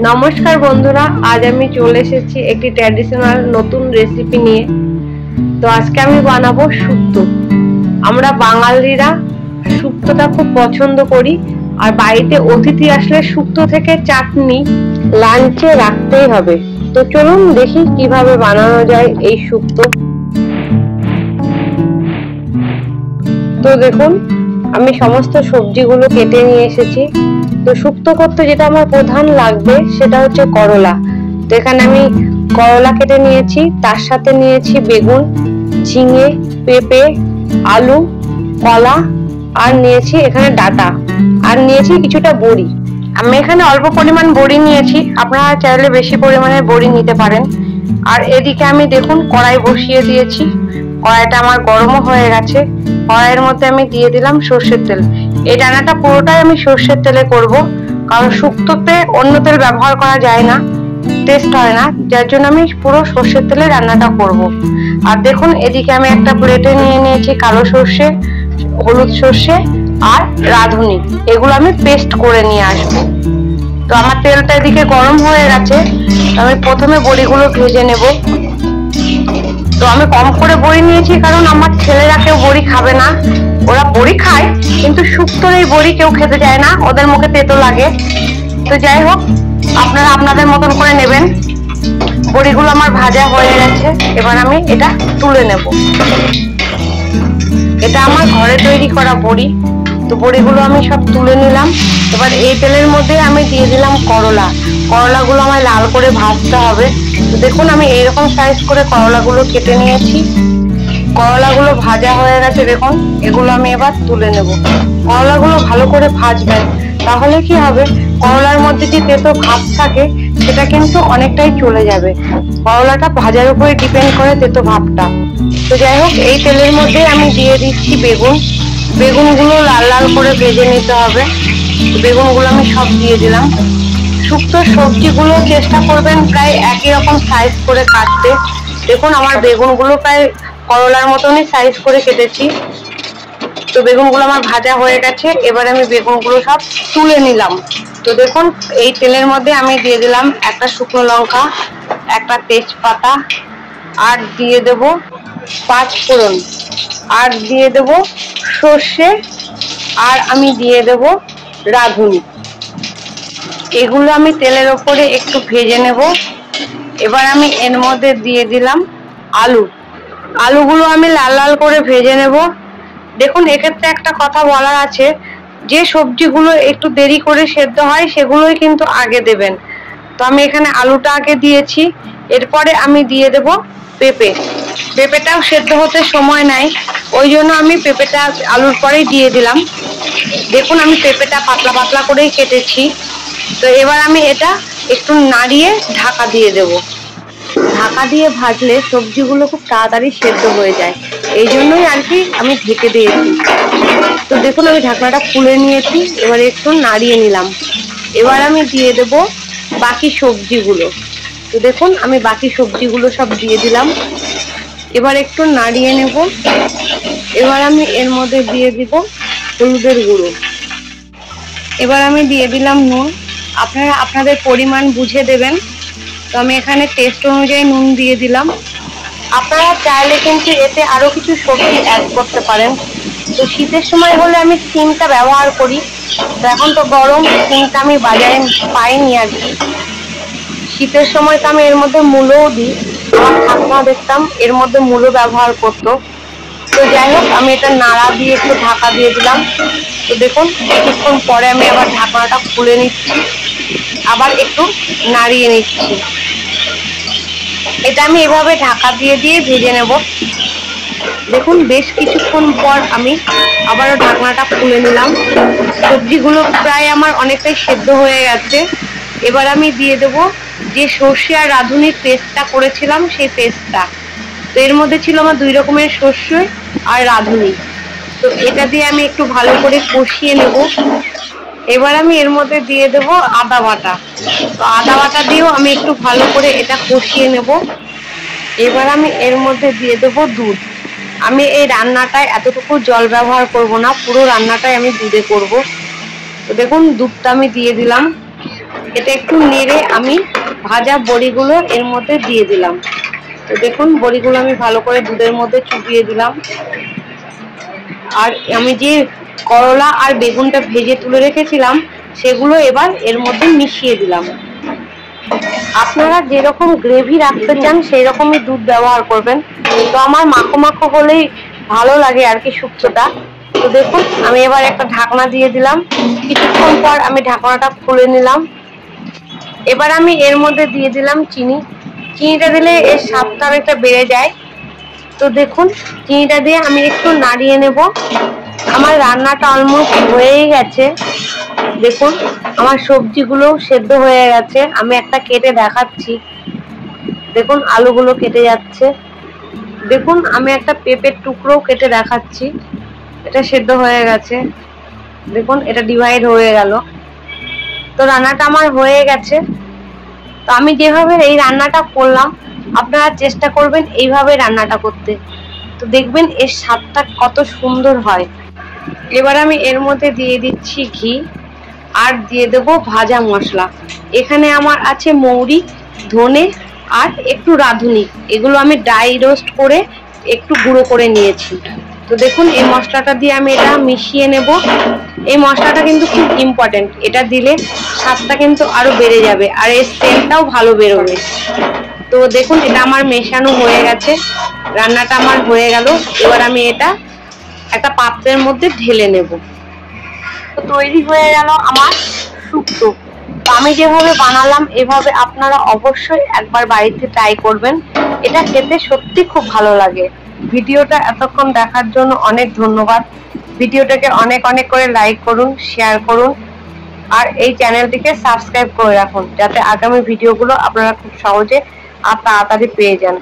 নমস্কার বন্ধুরা, আজ আমি চলে এসেছি একটি ট্র্যাডিশনাল নতুন রেসিপি নিয়ে। তো আজকে আমি বানাবো শুক্তো। আমরা বাঙালিরা শুক্তোটা খুব পছন্দ করি, আর বাড়িতে অতিথি আসলে শুক্তো থেকে চাটনি লাঞ্চে রাখতেই হবে। তো চলুন দেখি কিভাবে বানানো যায় এই শুক্তো। তো দেখুন, আমি সমস্ত সবজিগুলো কেটে নিয়ে এসেছি। তো শুক্তো করতে যেটা আমার প্রধান লাগবে সেটা হচ্ছে করলা। তো এখানে আমি করলা কেটে নিয়েছি, তার সাথে নিয়েছি বেগুন, ঝিঙে, পেঁপে, আলু, কলা, আর নিয়েছি এখানে ডাঁটা, আর নিয়েছি কিছুটা বড়ি। আমি এখানে অল্প পরিমাণ বড়ি নিয়েছি, আপনারা চাইলে বেশি পরিমাণে বড়ি নিতে পারেন। আর এদিকে আমি দেখুন কড়াই বসিয়ে দিয়েছি। কড়াইটা আমার গরমও হয়ে গেছে। কড়াইয়ের মধ্যে আমি দিয়ে দিলাম সর্ষের তেল। এই রান্নাটা পুরোটাই আমি সর্ষের তেলে করব, কারণ শুক্তোতে অন্য তেল ব্যবহার করা যায় না, টেস্ট হয় না, যার জন্য আমি পুরো সর্ষের তেলে রান্নাটা করব। আর দেখুন এদিকে আমি একটা প্লেটে নিয়ে নিয়েছি কালো সর্ষে, হলুদ সর্ষে আর রাঁধুনি, এগুলো আমি পেস্ট করে নিয়ে আসবো। তো আমার তেলটা এদিকে গরম হয়ে গেছে। আমি প্রথমে বড়িগুলো ভেজে নেব। তো আমি কম করে বড়ি নিয়েছি, কারণ আমার ছেলেরা কেউ বড়ি খাবে না। ওরা বড়ি খায় কিন্তু শুক্তোর এই বড়ি কেউ খেতে চায় না, ওদের মুখে তেতো লাগে। তো যাই হোক, আপনারা আপনাদের মতন করে নেবেন। বড়িগুলো আমার ভাজা হয়ে গেছে, এবার আমি এটা তুলে নেব। এটা আমার ঘরে তৈরি করা বড়ি। তো বড়িগুলো আমি সব তুলে নিলাম। এবার এই তেলের মধ্যে আমি দিয়ে দিলাম করলা। করলাগুলো আমার লাল করে ভাজতে হবে। তো দেখুন আমি এইরকম সাইজ করে করলাগুলো কেটে নিয়েছি। করলাগুলো ভাজা হয়ে গেছে, দেখুন এগুলো আমি এবার তুলে নেব। করলাগুলো ভালো করে ভাজবেন, তাহলে কি হবে, করলার মধ্যে যে তেতো ভাব থাকে সেটা কিন্তু অনেকটাই চলে যাবে। করলাটা ভাজার উপরে ডিপেন্ড করে তেতো ভাবটা। তো যাই হোক, এই তেলের মধ্যে আমি দিয়ে দিচ্ছি বেগুন। বেগুনগুলো লাল লাল করে ভেজে নিতে হবে। বেগুনগুলো আমি সব দিয়ে দিলাম। শুক্তোর সবজিগুলো চেষ্টা করবেন প্রায় একই রকম সাইজ করে কাটতে। দেখুন আমার বেগুনগুলো প্রায় করলার মতনই সাইজ করে কেটেছি। তো বেগুনগুলো আমার ভাজা হয়ে গেছে, এবার আমি বেগুনগুলো সব তুলে নিলাম। তো দেখুন এই তেলের মধ্যে আমি দিয়ে দিলাম একটা শুকনো লঙ্কা, একটা তেজপাতা, আর দিয়ে দেব 5 ফোড়ন, আর দিয়ে দেব সর্ষে, আর আমি দিয়ে দেব রাঁধুনি। এগুলো আমি তেলের ওপরে একটু ভেজে নেব। এবার আমি এর মধ্যে দিয়ে দিলাম আলু। আলুগুলো আমি লাল লাল করে ভেজে নেব। দেখুন এক্ষেত্রে একটা কথা বলার আছে, যে সবজিগুলো একটু দেরি করে সেদ্ধ হয় সেগুলোই কিন্তু আগে দেবেন। তো আমি এখানে আলুটা আগে দিয়েছি, এরপরে আমি দিয়ে দেব পেঁপে। পেঁপেটাও সেদ্ধ হতে সময় নেয়, ওই জন্য আমি পেঁপেটা আলুর পরেই দিয়ে দিলাম। দেখুন আমি পেঁপেটা পাতলা পাতলা করেই কেটেছি। তো এবার আমি এটা একটু নাড়িয়ে ঢাকা দিয়ে দেব। ঢাকা দিয়ে ভাজলে সবজিগুলো খুব তাড়াতাড়ি সেদ্ধ হয়ে যায়, এই জন্যই আর কি আমি ঢেকে দিয়েছি। তো দেখুন আমি ঢাকনাটা খুলে নিয়েছি, এবার একটু নাড়িয়ে নিলাম। এবার আমি দিয়ে দেব বাকি সবজিগুলো। তো দেখুন আমি বাকি সবজিগুলো সব দিয়ে দিলাম। এবার একটু নাড়িয়ে নেব। এবার আমি এর মধ্যে দিয়ে দিব হলুদের গুঁড়ো। এবার আমি দিয়ে দিলাম নুন। আপনারা আপনাদের পরিমাণ বুঝে দেবেন। তো আমি এখানে টেস্ট অনুযায়ী নুন দিয়ে দিলাম। আপনারা চাইলে কিন্তু এতে আরো কিছু সবজি অ্যাড করতে পারেন। তো শীতের সময় হলে আমি সিমটা ব্যবহার করি, তো এখন তো গরম, সিমটা আমি বাজারে পাইনি আর কি। শীতের সময় তো আমি এর মধ্যে মূলও দিই, আমার ঠাকুমা দেখতাম এর মধ্যে মূলো ব্যবহার করতো। তো যাই হোক, আমি এটা নাড়া দিয়ে একটু ঢাকা দিয়ে দিলাম। তো দেখুন কিছুক্ষণ পরে আমি আবার ঢাকনাটা খুলে নিচ্ছি, আবার একটু নাড়িয়ে নিচ্ছি। এটা আমি এভাবে ঢাকা দিয়ে দিয়ে ভেজে নেব। দেখুন বেশ কিছুক্ষণ পর আমি আবারও ঢাকনাটা খুলে নিলাম। সবজিগুলো প্রায় আমার অনেকটাই সেদ্ধ হয়ে গেছে। এবার আমি দিয়ে দেব যে সর্ষে আর রাঁধুনির পেস্টটা করেছিলাম সেই পেস্টটা। তো এর মধ্যে ছিল আমার 2 রকমের সর্ষে আর রাঁধুনি। তো এটা দিয়ে আমি একটু ভালো করে কষিয়ে নেব। এবার আমি এর মধ্যে দিয়ে দেব আদা বাটা। তো আদা বাটা দিয়েও আমি একটু ভালো করে এটা কষিয়ে নেব। এবার আমি এর মধ্যে দিয়ে দেব দুধ। আমি এই রান্নাটায় এতটুকু জল ব্যবহার করব না, পুরো রান্নাটাই আমি দুধে করব। তো দেখুন দুধটা আমি দিয়ে দিলাম। এটা একটু নেড়ে আমি ভাজা বড়িগুলো এর মধ্যে দিয়ে দিলাম। তো দেখুন বড়িগুলো আমি ভালো করে দুধের মধ্যে চুবিয়ে দিলাম। আর আমি যে করলা আর বেগুনটা ভেজে তুলে রেখেছিলাম সেগুলো এবার এর মধ্যে মিশিয়ে দিলাম। আপনারা যেরকম গ্রেভি রাখতে চান সেই রকমই দুধ ব্যবহার করবেন। তো আমার মাখো মাখো হলেই ভালো লাগে আর কি শুক্তোটা। তো দেখুন আমি এবার একটা ঢাকনা দিয়ে দিলাম। কিছুক্ষণ পর আমি ঢাকনাটা খুলে নিলাম। এবার আমি এর মধ্যে দিয়ে দিলাম চিনি। চিনিটা দিলে এর স্বাদটা অনেকটা বেড়ে যায়। তো দেখুন চিনিটা দিয়ে আমি একটু নাড়িয়ে নেব। আমার রান্নাটা অলমোস্ট হয়েই গেছে। দেখুন আমার সবজিগুলো সেদ্ধ হয়ে গেছে। আমি একটা কেটে দেখাচ্ছি। দেখুন আলুগুলো কেটে যাচ্ছে। দেখুন আমি একটা পেঁপের টুকরো কেটে দেখাচ্ছি। এটা সেদ্ধ হয়ে গেছে। দেখুন এটা ডিভাইড হয়ে গেল। তো রান্নাটা আমার হয়ে গেছে। তো আমি যেভাবে এই রান্নাটা করলাম আপনারা চেষ্টা করবেন এইভাবে রান্নাটা করতে। তো দেখবেন এর স্বাদটা কত সুন্দর হয়। এবার আমি এর মধ্যে দিয়ে দিচ্ছি ঘি আর দিয়ে দেব ভাজা মশলা। এখানে আমার আছে মৌরি, ধনে আর একটু রাঁধুনি। এগুলো আমি ড্রাই রোস্ট করে একটু গুঁড়ো করে নিয়েছি। তো দেখুন এই মশলাটা দিয়ে আমি এটা মিশিয়ে নেব। এই মশলাটা কিন্তু খুব ইম্পর্টেন্ট। এটা দিলে স্বাদটা কিন্তু আরো বেড়ে যাবে আর এর সেন্টটাও ভালো বেরোবে। তো দেখুন এটা আমার মেশানো হয়ে গেছে। রান্নাটা আমার হয়ে গেল। এবার আমি এটা একটা পাত্রের মধ্যে ঢেলে নেব। তো তৈরি হয়ে গেল আমার শুক্তো। তো আমি যেভাবে বানালাম এভাবে আপনারা অবশ্যই একবার বাড়িতে ট্রাই করবেন। এটা খেতে সত্যি খুব ভালো লাগে। ভিডিওটা এতক্ষণ দেখার জন্য অনেক ধন্যবাদ। ভিডিওটাকে অনেক অনেক করে লাইক করুন, শেয়ার করুন আর এই চ্যানেলটিকে সাবস্ক্রাইব করে রাখুন যাতে আগামী ভিডিওগুলো আপনারা খুব সহজে আর তাড়াতাড়ি পেয়ে যান।